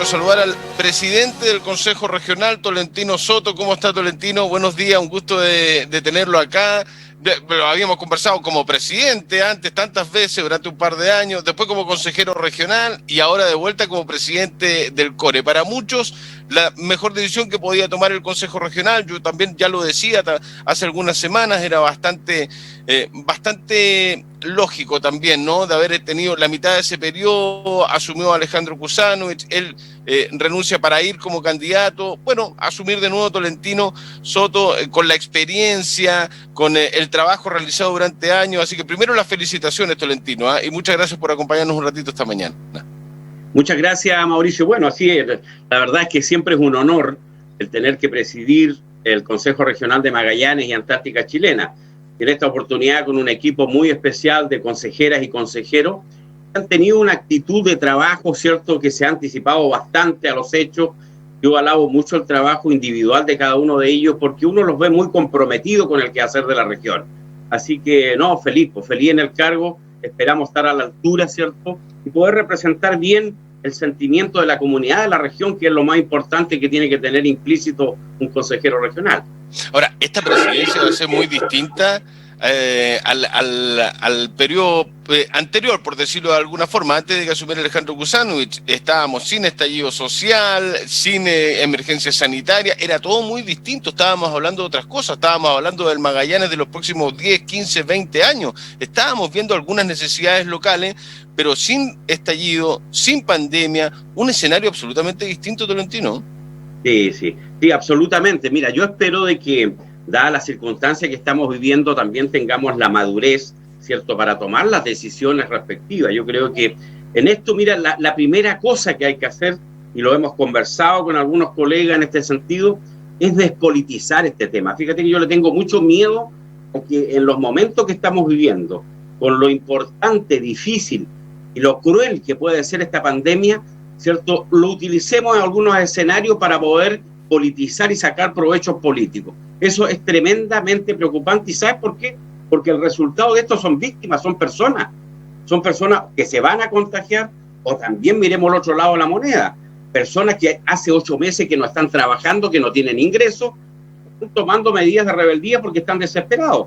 quiero saludar al presidente del Consejo Regional, Tolentino Soto. ¿Cómo está, Tolentino? Buenos días, un gusto de tenerlo acá. Pero habíamos conversado como presidente antes tantas veces durante un par de años, después como consejero regional y ahora de vuelta como presidente del CORE. Para muchos, la mejor decisión que podía tomar el Consejo Regional, yo también ya lo decía hace algunas semanas, era bastante lógico también, ¿no? De haber tenido la mitad de ese periodo, asumió Alejandro Kusanovich, él renuncia para ir como candidato, bueno, asumir de nuevo Tolentino Soto con la experiencia, con el trabajo realizado durante años, así que primero las felicitaciones, Tolentino, y muchas gracias por acompañarnos un ratito esta mañana. Muchas gracias, Mauricio. Bueno, así es, la verdad es que siempre es un honor el tener que presidir el Consejo Regional de Magallanes y Antártica Chilena. En esta oportunidad con un equipo muy especial de consejeras y consejeros que han tenido una actitud de trabajo, ¿cierto?, que se ha anticipado bastante a los hechos. Yo alabo mucho el trabajo individual de cada uno de ellos porque uno los ve muy comprometidos con el quehacer de la región. Así que, no, feliz en el cargo, esperamos estar a la altura, ¿cierto?, y poder representar bien el sentimiento de la comunidad de la región, que es lo más importante que tiene que tener implícito un consejero regional. Ahora, esta presidencia va a ser muy distinta al periodo anterior, por decirlo de alguna forma. Antes de que asumiera Alejandro Kusanovich, estábamos sin estallido social, sin emergencia sanitaria, era todo muy distinto, estábamos hablando de otras cosas, estábamos hablando del Magallanes de los próximos 10, 15, 20 años, estábamos viendo algunas necesidades locales, pero sin estallido, sin pandemia, un escenario absolutamente distinto, Tolentino. Sí, absolutamente. Mira, yo espero de que, dadas las circunstancias que estamos viviendo, también tengamos la madurez, ¿cierto?, para tomar las decisiones respectivas. Yo creo que en esto, mira, la primera cosa que hay que hacer, y lo hemos conversado con algunos colegas en este sentido, es despolitizar este tema. Fíjate que yo le tengo mucho miedo a que en los momentos que estamos viviendo, con lo importante, difícil y lo cruel que puede ser esta pandemia, ¿cierto?, lo utilicemos en algunos escenarios para poder politizar y sacar provechos políticos. Eso es tremendamente preocupante. ¿Y sabes por qué? Porque el resultado de esto son víctimas, son personas que se van a contagiar, o también miremos el otro lado de la moneda, personas que hace 8 meses que no están trabajando, que no tienen ingresos, están tomando medidas de rebeldía porque están desesperados.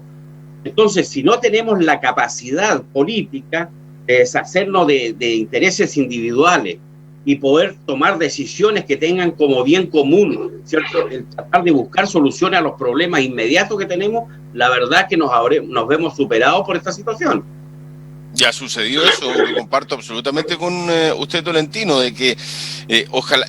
Entonces, si no tenemos la capacidad política de deshacernos de intereses individuales y poder tomar decisiones que tengan como bien común, ¿cierto?, el tratar de buscar soluciones a los problemas inmediatos que tenemos, la verdad es que nos vemos superados por esta situación. Ya ha sucedido eso, lo comparto absolutamente con usted, Tolentino, de que ojalá,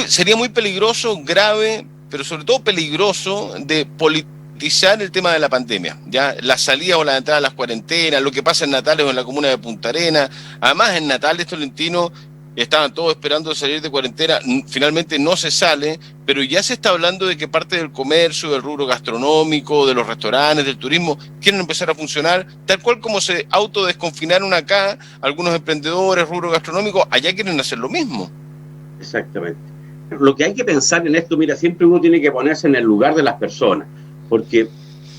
sería muy peligroso, grave, pero sobre todo peligroso de politizar el tema de la pandemia, ya la salida o la entrada a las cuarentenas, lo que pasa en Natales o en la comuna de Punta Arenas. Además, en Natales, Tolentino, estaban todos esperando salir de cuarentena, finalmente no se sale, pero ya se está hablando de que parte del comercio, del rubro gastronómico, de los restaurantes, del turismo, quieren empezar a funcionar, tal cual como se autodesconfinaron acá, algunos emprendedores, rubro gastronómico, allá quieren hacer lo mismo. Exactamente. Lo que hay que pensar en esto, mira, siempre uno tiene que ponerse en el lugar de las personas, porque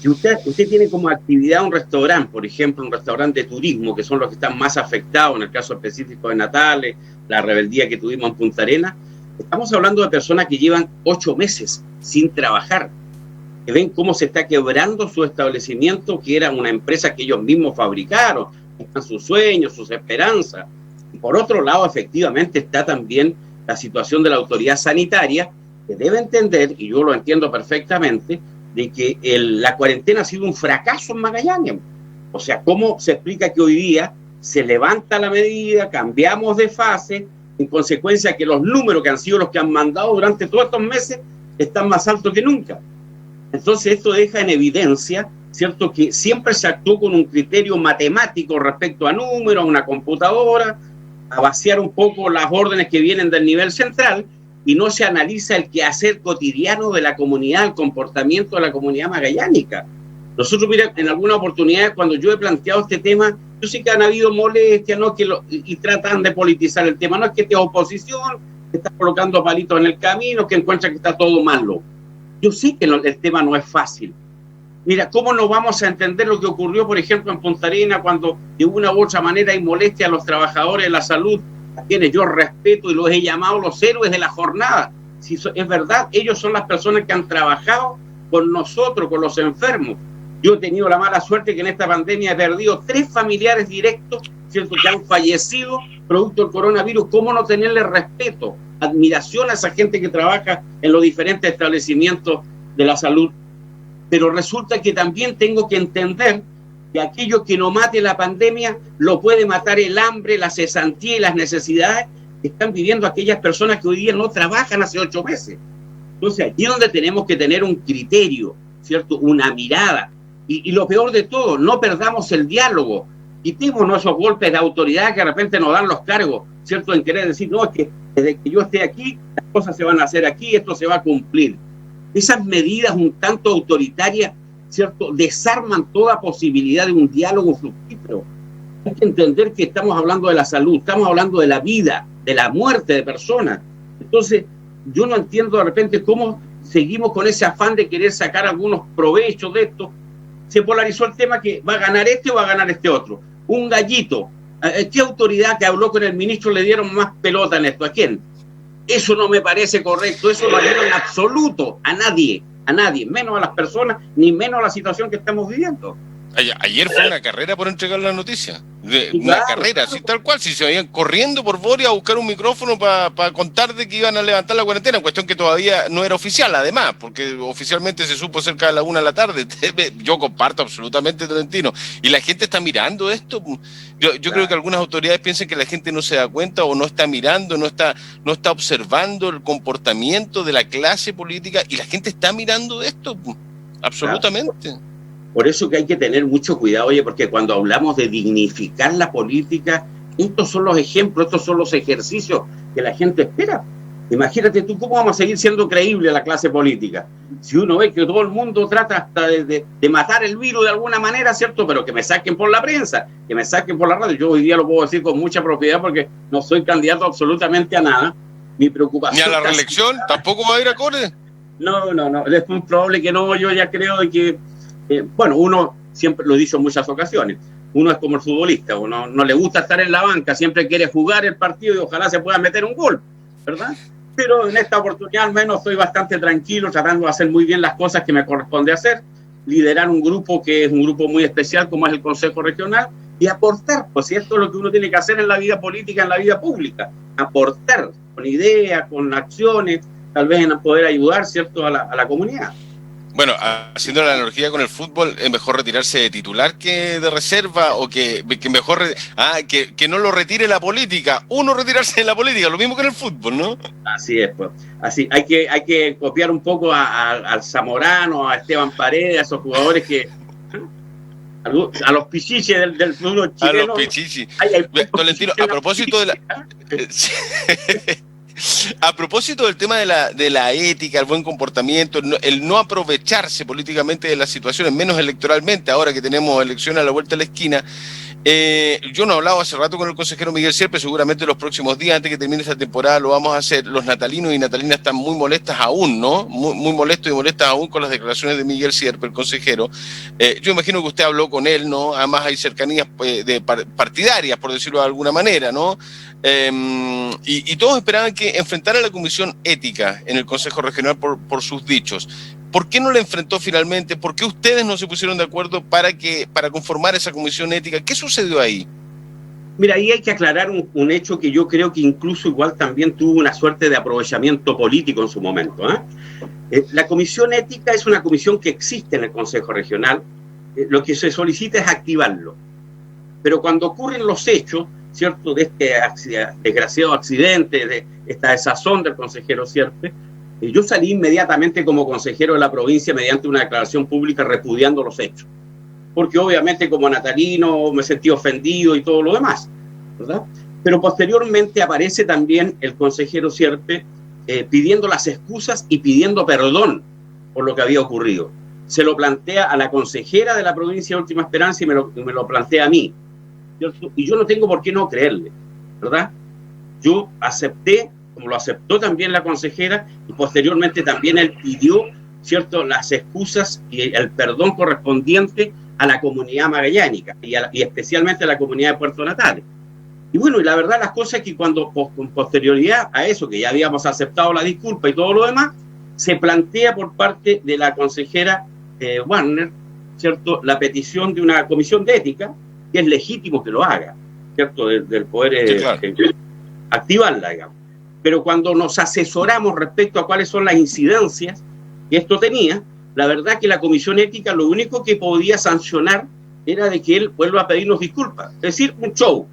si usted tiene como actividad un restaurante, por ejemplo, un restaurante de turismo, que son los que están más afectados, en el caso específico de Natales, la rebeldía que tuvimos en Punta Arenas, estamos hablando de personas que llevan 8 meses sin trabajar, que ven cómo se está quebrando su establecimiento, que era una empresa que ellos mismos fabricaron, están sus sueños, sus esperanzas. Y por otro lado, efectivamente, está también la situación de la autoridad sanitaria, que debe entender, y yo lo entiendo perfectamente, de que la cuarentena ha sido un fracaso en Magallanes. O sea, ¿cómo se explica que hoy día se levanta la medida, cambiamos de fase, en consecuencia que los números que han sido los que han mandado durante todos estos meses están más altos que nunca? Entonces esto deja en evidencia, ¿cierto?, que siempre se actuó con un criterio matemático respecto a números, a una computadora, a vaciar un poco las órdenes que vienen del nivel central, y no se analiza el quehacer cotidiano de la comunidad, el comportamiento de la comunidad magallánica. Nosotros, mira, en alguna oportunidad, cuando yo he planteado este tema, yo sé que han habido molestias, ¿no?, y tratan de politizar el tema. No es que esté oposición, que está colocando palitos en el camino, que encuentra que está todo malo. Yo sé que el tema no es fácil. Mira, ¿cómo no vamos a entender lo que ocurrió, por ejemplo, en Punta Arenas, cuando de una u otra manera hay molestia a los trabajadores de la salud a quienes yo respeto y los he llamado los héroes de la jornada. Si es verdad, ellos son las personas que han trabajado con nosotros, con los enfermos. Yo he tenido la mala suerte que en esta pandemia he perdido 3 familiares directos, ¿cierto?, que han fallecido producto del coronavirus. ¿Cómo no tenerle respeto, admiración a esa gente que trabaja en los diferentes establecimientos de la salud? Pero resulta que también tengo que entender que aquello que no mate la pandemia lo puede matar el hambre, la cesantía y las necesidades que están viviendo aquellas personas que hoy día no trabajan hace 8 meses. Entonces, aquí es donde tenemos que tener un criterio, ¿cierto?, una mirada. Y lo peor de todo, no perdamos el diálogo. Quitémonos esos golpes de autoridad que de repente nos dan los cargos, ¿cierto?, en querer decir, no, es que desde que yo esté aquí, las cosas se van a hacer aquí, esto se va a cumplir. Esas medidas un tanto autoritarias, ¿cierto?, desarman toda posibilidad de un diálogo fructífero. Hay que entender que estamos hablando de la salud, estamos hablando de la vida, de la muerte de personas. Entonces, yo no entiendo de repente cómo seguimos con ese afán de querer sacar algunos provechos de esto. Se polarizó el tema que va a ganar este o va a ganar este otro. Un gallito. ¿Qué autoridad que habló con el ministro le dieron más pelota en esto? ¿A quién? Eso no me parece correcto. Eso no ayuda en absoluto a nadie, menos a las personas, ni menos a la situación que estamos viviendo. Ayer fue una carrera por entregar la noticia. Una Claro, carrera, así tal cual. Si se vayan corriendo por Boria a buscar un micrófono para contar de que iban a levantar la cuarentena, cuestión que todavía no era oficial, además, porque oficialmente se supo cerca de la 1 de la tarde. Yo comparto absolutamente, Tolentino. Y la gente está mirando esto. Yo creo que algunas autoridades piensan que la gente no se da cuenta o no está mirando, no está observando el comportamiento de la clase política, y la gente está mirando esto. Absolutamente. Claro. Por eso que hay que tener mucho cuidado, oye, porque cuando hablamos de dignificar la política, estos son los ejemplos, estos son los ejercicios que la gente espera. Imagínate tú, ¿cómo vamos a seguir siendo creíbles la clase política? Si uno ve que todo el mundo trata hasta de matar el virus de alguna manera, ¿cierto? Pero que me saquen por la prensa, que me saquen por la radio. Yo hoy día lo puedo decir con mucha propiedad porque no soy candidato absolutamente a nada. Mi preocupación... ¿Ni a la reelección? ¿Tampoco va a ir a Core? No. Es muy probable que no. Yo ya creo de que... bueno, uno, siempre lo he dicho en muchas ocasiones, uno es como el futbolista, uno no le gusta estar en la banca, siempre quiere jugar el partido y ojalá se pueda meter un gol, ¿verdad? Pero en esta oportunidad al menos estoy bastante tranquilo, tratando de hacer muy bien las cosas que me corresponde hacer, liderar un grupo que es un grupo muy especial como es el Consejo Regional, y aportar, pues esto es lo que uno tiene que hacer en la vida política, en la vida pública, aportar con ideas, con acciones, tal vez en poder ayudar, ¿cierto?, a la comunidad. Bueno, haciendo la analogía con el fútbol, ¿es mejor retirarse de titular que de reserva? ¿O que mejor que no lo retire la política? Uno retirarse de la política, lo mismo que en el fútbol, ¿no? Así es, pues. Así, hay que copiar un poco al Zamorano, a Esteban Paredes, a esos jugadores que... a los pichiches del fútbol chileno. A los pichiches. Tolentino, a propósito de la... A propósito del tema de la ética, el buen comportamiento, el no aprovecharse políticamente de las situaciones, menos electoralmente, ahora que tenemos elecciones a la vuelta de la esquina, yo no he hablado hace rato con el consejero Miguel Sierpe, seguramente los próximos días, antes que termine esta temporada, lo vamos a hacer. Los natalinos y natalinas están muy molestas aún, ¿no? Muy molestos y molestas aún con las declaraciones de Miguel Sierpe, el consejero. Yo imagino que usted habló con él, ¿no? Además hay cercanías partidarias, por decirlo de alguna manera, ¿no? Y todos esperaban que enfrentara a la Comisión Ética en el Consejo Regional por sus dichos. ¿Por qué no la enfrentó finalmente? ¿Por qué ustedes no se pusieron de acuerdo para conformar esa Comisión Ética? ¿Qué sucedió ahí? Mira, ahí hay que aclarar un hecho que yo creo que incluso igual también tuvo una suerte de aprovechamiento político en su momento, ¿eh? La Comisión Ética es una comisión que existe en el Consejo Regional. Lo que se solicita es activarlo. Pero cuando ocurren los hechos, ¿cierto?, de este desgraciado accidente, de esta desazón del consejero Sierpe, yo salí inmediatamente como consejero de la provincia mediante una declaración pública repudiando los hechos. Porque obviamente como natalino me sentí ofendido y todo lo demás, ¿verdad? Pero posteriormente aparece también el consejero Sierpe pidiendo las excusas y pidiendo perdón por lo que había ocurrido. Se lo plantea a la consejera de la provincia de Última Esperanza y me lo plantea a mí. Y yo no tengo por qué no creerle, ¿verdad? Yo acepté, como lo aceptó también la consejera, y posteriormente también él pidió, ¿cierto?, las excusas y el perdón correspondiente a la comunidad magallánica y especialmente a la comunidad de Puerto Natales. Y bueno, y la verdad las cosas es que cuando con posterioridad a eso, que ya habíamos aceptado la disculpa y todo lo demás, se plantea por parte de la consejera Wagner, ¿cierto?, la petición de una comisión de ética, que es legítimo que lo haga, ¿cierto?, del poder sí, claro. activarla, digamos. Pero cuando nos asesoramos respecto a cuáles son las incidencias que esto tenía, la verdad que la comisión ética lo único que podía sancionar era de que él vuelva a pedirnos disculpas, es decir, un show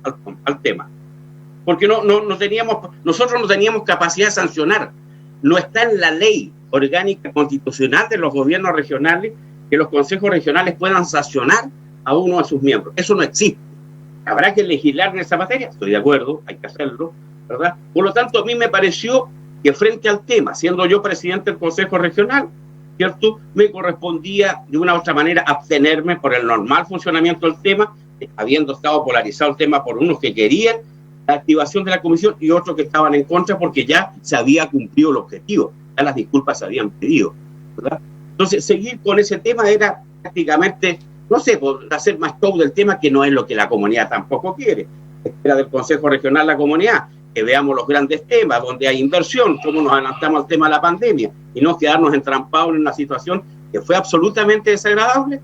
al tema, porque nosotros no teníamos capacidad de sancionar. No está en la ley orgánica constitucional de los gobiernos regionales que los consejos regionales puedan sancionar a uno de sus miembros. Eso no existe. Habrá que legislar en esa materia, estoy de acuerdo, hay que hacerlo, ¿verdad? Por lo tanto, a mí me pareció que frente al tema, siendo yo presidente del Consejo Regional, ¿cierto?, me correspondía de una u otra manera abstenerme por el normal funcionamiento del tema, habiendo estado polarizado el tema por unos que querían la activación de la comisión y otros que estaban en contra porque ya se había cumplido el objetivo, ya las disculpas se habían pedido, ¿verdad? Entonces, seguir con ese tema era prácticamente, no sé, hacer más show del tema, que no es lo que la comunidad tampoco quiere. Espera del Consejo Regional la comunidad, que veamos los grandes temas, donde hay inversión, cómo nos adelantamos al tema de la pandemia, y no quedarnos entrampados en una situación que fue absolutamente desagradable,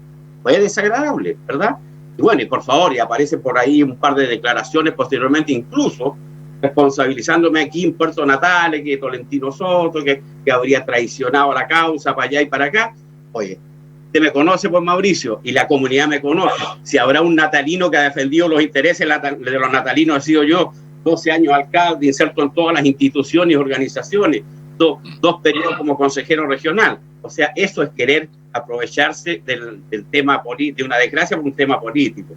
¿verdad? Y bueno, y por favor, y aparece por ahí un par de declaraciones posteriormente, incluso responsabilizándome aquí en Puerto Natales, que Tolentino Soto, que habría traicionado la causa para allá y para acá. Oye, usted me conoce, pues, Mauricio, y la comunidad me conoce. Si habrá un natalino que ha defendido los intereses de los natalinos, he sido yo, 12 años alcalde, inserto en todas las instituciones y organizaciones, dos periodos como consejero regional. O sea, eso es querer aprovecharse del tema político, de una desgracia por un tema político.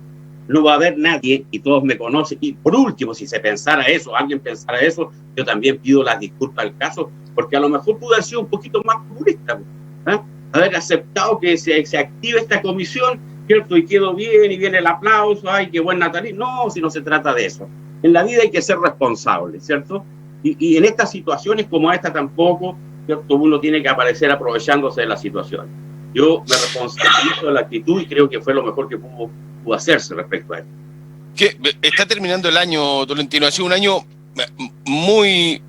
No va a haber nadie, y todos me conocen, y por último, si se pensara eso, alguien pensara eso, yo también pido las disculpas al caso, porque a lo mejor pudo haber sido un poquito más populista, ¿eh? Haber aceptado que se active esta comisión, ¿cierto?, y quedó bien, y viene el aplauso, ay, qué buen natalino. No, si no se trata de eso. En la vida hay que ser responsable, ¿cierto? Y en estas situaciones como esta tampoco, ¿cierto?, uno tiene que aparecer aprovechándose de la situación. Yo me responsabilizo de la actitud y creo que fue lo mejor que pudo hacerse respecto a esto. Que está terminando el año, Tolentino, ha sido un año muy,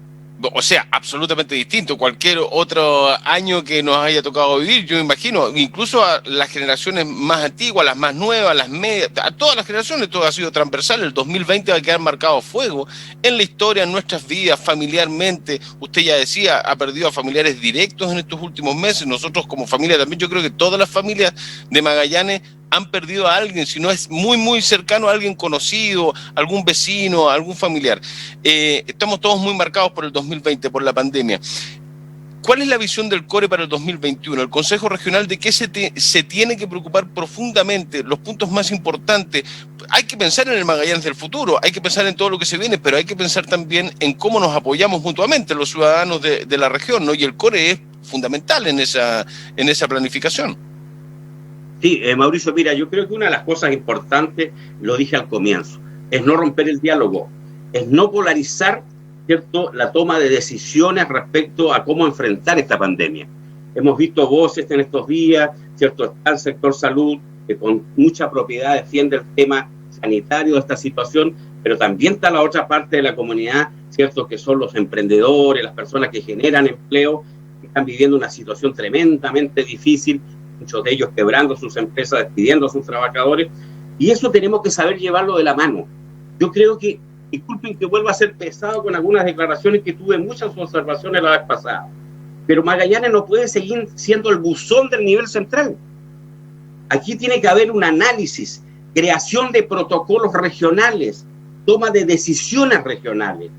o sea, absolutamente distinto. Cualquier otro año que nos haya tocado vivir, yo imagino, incluso a las generaciones más antiguas, las más nuevas, las medias, a todas las generaciones, todo ha sido transversal. El 2020 va a quedar marcado a fuego en la historia, en nuestras vidas, familiarmente. Usted ya decía, ha perdido a familiares directos en estos últimos meses. Nosotros como familia también, yo creo que todas las familias de Magallanes han perdido a alguien, si no es muy, muy cercano a alguien conocido, algún vecino, algún familiar. Estamos todos muy marcados por el 2020, por la pandemia. ¿Cuál es la visión del CORE para el 2021? El Consejo Regional, ¿de qué se tiene que preocupar profundamente? Los puntos más importantes. Hay que pensar en el Magallanes del futuro, hay que pensar en todo lo que se viene, pero hay que pensar también en cómo nos apoyamos mutuamente los ciudadanos de la región, ¿no? Y el CORE es fundamental en esa planificación. Sí, Mauricio, mira, yo creo que una de las cosas importantes, lo dije al comienzo, es no romper el diálogo, es no polarizar, ¿cierto?, la toma de decisiones respecto a cómo enfrentar esta pandemia. Hemos visto voces en estos días, ¿cierto? Está el sector salud, que con mucha propiedad defiende el tema sanitario de esta situación, pero también está la otra parte de la comunidad, ¿cierto?, que son los emprendedores, las personas que generan empleo, que están viviendo una situación tremendamente difícil, muchos de ellos quebrando sus empresas, despidiendo a sus trabajadores, y eso tenemos que saber llevarlo de la mano. Yo creo que, disculpen que vuelva a ser pesado con algunas declaraciones que tuve muchas observaciones la vez pasada, pero Magallanes no puede seguir siendo el buzón del nivel central. Aquí tiene que haber un análisis, creación de protocolos regionales, toma de decisiones regionales,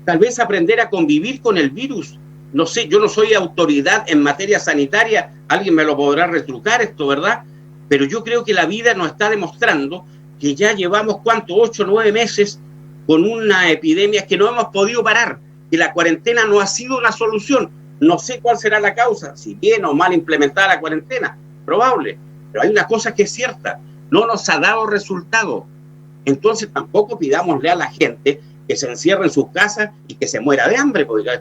tal vez aprender a convivir con el virus. No sé, yo no soy autoridad en materia sanitaria, alguien me lo podrá retrucar esto, ¿verdad? Pero yo creo que la vida nos está demostrando que ya llevamos, 8 o 9 meses con una epidemia que no hemos podido parar, que la cuarentena no ha sido una solución. No sé cuál será la causa, si bien o mal implementada la cuarentena, probable, pero hay una cosa que es cierta, no nos ha dado resultado. Entonces tampoco pidámosle a la gente que se encierre en sus casas y que se muera de hambre, porque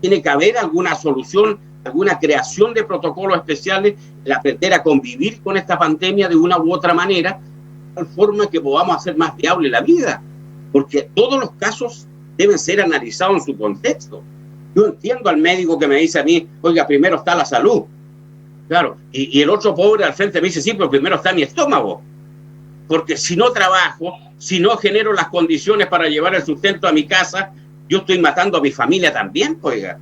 tiene que haber alguna solución, alguna creación de protocolos especiales, el aprender a convivir con esta pandemia de una u otra manera, de tal forma que podamos hacer más viable la vida. porque todos los casos deben ser analizados en su contexto. Yo entiendo al médico que me dice a mí, oiga, primero está la salud. Claro, y el otro pobre al frente me dice, sí, pero primero está mi estómago. Porque si no trabajo, si no genero las condiciones para llevar el sustento a mi casa, yo estoy matando a mi familia también, oiga.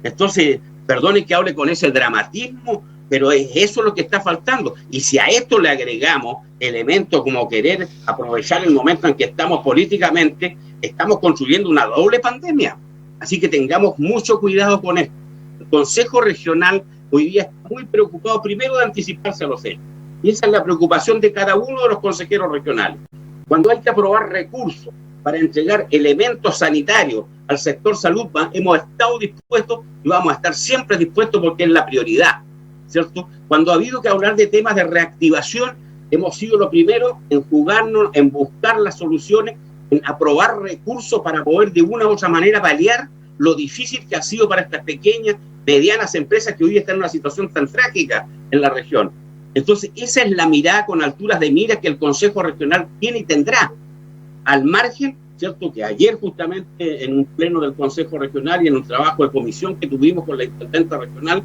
Entonces, perdone que hable con ese dramatismo, pero es eso lo que está faltando. Y si a esto le agregamos elementos como querer aprovechar el momento en que estamos políticamente, estamos construyendo una doble pandemia. Así que tengamos mucho cuidado con esto. El Consejo Regional hoy día está muy preocupado primero de anticiparse a los hechos. Y esa es la preocupación de cada uno de los consejeros regionales. Cuando hay que aprobar recursos para entregar elementos sanitarios al sector salud, hemos estado dispuestos y vamos a estar siempre dispuestos porque es la prioridad, ¿cierto? Cuando ha habido que hablar de temas de reactivación, hemos sido los primeros en jugarnos, en buscar las soluciones, en aprobar recursos para poder de una u otra manera paliar lo difícil que ha sido para estas pequeñas, medianas empresas que hoy están en una situación tan trágica en la región. Entonces, esa es la mirada con alturas de mira que el Consejo Regional tiene y tendrá. Al margen, ¿cierto?, que ayer justamente en un pleno del Consejo Regional y en un trabajo de comisión que tuvimos con la intendenta regional,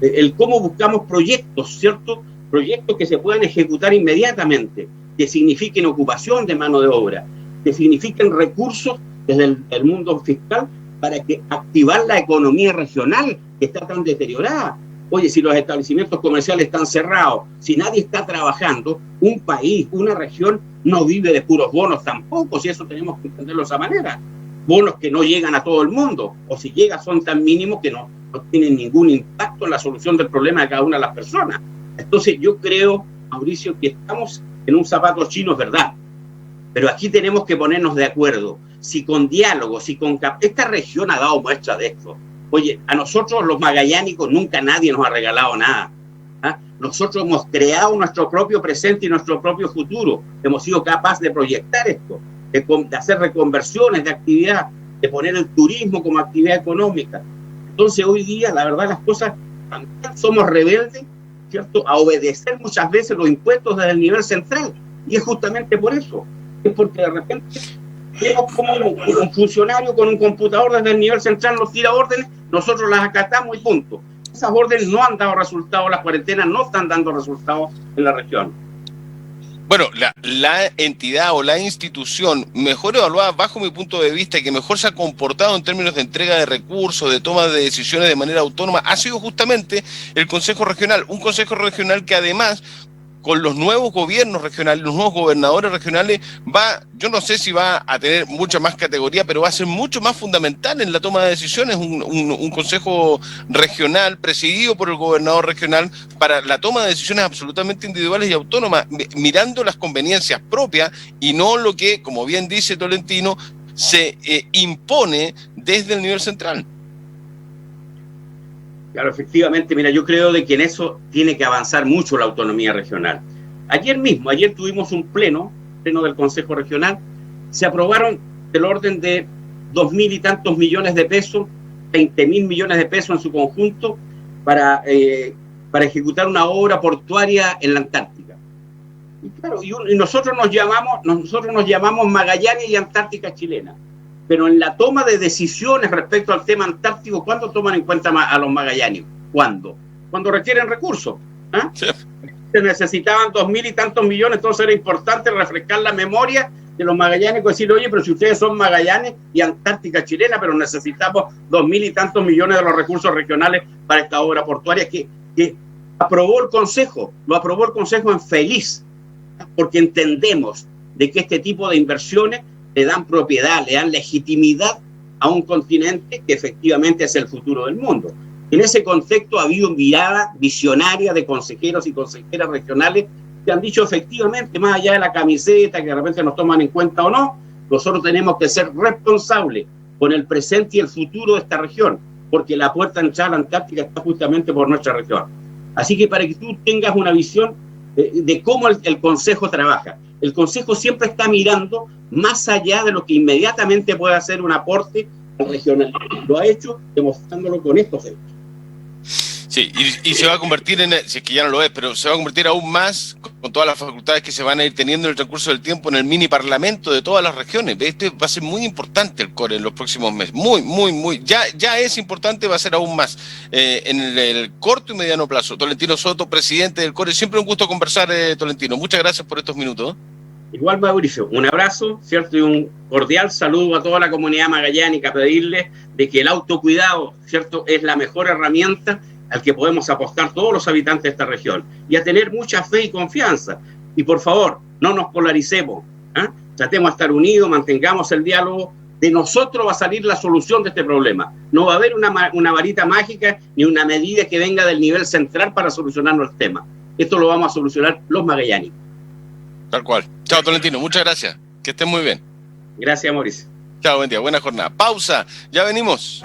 el cómo buscamos proyectos, ¿cierto?, proyectos que se puedan ejecutar inmediatamente, que signifiquen ocupación de mano de obra, que signifiquen recursos desde el mundo fiscal para que activar la economía regional que está tan deteriorada. Oye, si los establecimientos comerciales están cerrados, si nadie está trabajando, un país, una región no vive de puros bonos tampoco, si eso tenemos que entenderlo de esa manera. Bonos que no llegan a todo el mundo, o si llegan son tan mínimos que no tienen ningún impacto en la solución del problema de cada una de las personas. Entonces yo creo, Mauricio, que estamos en un zapato chino, es verdad, pero aquí tenemos que ponernos de acuerdo, si con diálogo, si con... Esta región ha dado muestra de esto. Oye, a nosotros los magallánicos nunca nadie nos ha regalado nada. ¿Ah? Nosotros hemos creado nuestro propio presente y nuestro propio futuro. Hemos sido capaces de proyectar esto, de hacer reconversiones de actividad, de poner el turismo como actividad económica. Entonces hoy día, la verdad, las cosas, somos rebeldes, ¿cierto?, a obedecer muchas veces los impuestos desde el nivel central. Y es justamente por eso. Es porque de repente vemos como un funcionario con un computador desde el nivel central nos tira órdenes, nosotros las acatamos y punto. Esas órdenes no han dado resultados, las cuarentenas no están dando resultados en la región. Bueno, la entidad o la institución mejor evaluada bajo mi punto de vista y que mejor se ha comportado en términos de entrega de recursos, de toma de decisiones de manera autónoma, ha sido justamente el Consejo Regional. Un Consejo Regional que además, con los nuevos gobiernos regionales, los nuevos gobernadores regionales, yo no sé si va a tener mucha más categoría, pero va a ser mucho más fundamental en la toma de decisiones, un consejo regional presidido por el gobernador regional para la toma de decisiones absolutamente individuales y autónomas, mirando las conveniencias propias y no lo que, como bien dice Tolentino, se impone desde el nivel central. Claro, efectivamente, mira, yo creo de que en eso tiene que avanzar mucho la autonomía regional. Ayer tuvimos un pleno del Consejo Regional, se aprobaron del orden de 2.000 y tantos millones de pesos, 20.000 millones de pesos en su conjunto, para ejecutar una obra portuaria en la Antártica. Y claro, y nosotros nos llamamos Magallanes y Antártica Chilena. Pero en la toma de decisiones respecto al tema antártico, ¿cuándo toman en cuenta a los magallánicos? ¿Cuándo? Cuando requieren recursos. ¿Ah? Sí. Se necesitaban 2.000 y tantos millones, entonces era importante refrescar la memoria de los magallánicos, decir, oye, pero si ustedes son Magallanes y Antártica Chilena, pero necesitamos 2.000 y tantos millones de los recursos regionales para esta obra portuaria que aprobó el Consejo, lo aprobó el Consejo en feliz, porque entendemos de que este tipo de inversiones le dan propiedad, le dan legitimidad a un continente que efectivamente es el futuro del mundo. En ese contexto ha habido mirada visionaria de consejeros y consejeras regionales que han dicho efectivamente, más allá de la camiseta que de repente nos toman en cuenta o no, nosotros tenemos que ser responsables con el presente y el futuro de esta región, porque la puerta de entrada a la Antártica está justamente por nuestra región. Así que para que tú tengas una visión de cómo el Consejo trabaja, el Consejo siempre está mirando más allá de lo que inmediatamente puede hacer un aporte regional. Lo ha hecho demostrándolo con estos hechos. Sí, y se va a convertir si es que ya no lo es, pero se va a convertir aún más con todas las facultades que se van a ir teniendo en el transcurso del tiempo en el mini parlamento de todas las regiones. Este va a ser muy importante el CORE en los próximos meses, ya es importante, va a ser aún más en el corto y mediano plazo. Tolentino Soto, presidente del CORE, siempre un gusto conversar, Tolentino. Muchas gracias por estos minutos. Igual, Mauricio, un abrazo, ¿cierto? Y un cordial saludo a toda la comunidad magallánica, pedirle de que el autocuidado, ¿cierto?, es la mejor herramienta al que podemos apostar todos los habitantes de esta región, y a tener mucha fe y confianza. Y por favor, no nos polaricemos, tratemos de estar unidos, mantengamos el diálogo. De nosotros va a salir la solución de este problema. No va a haber una varita mágica ni una medida que venga del nivel central para solucionarnos el tema. Esto lo vamos a solucionar los magallánicos. Tal cual. Chao, Tolentino, muchas gracias. Que estén muy bien. Gracias, Mauricio. Chao, buen día, buena jornada. Pausa, ya venimos.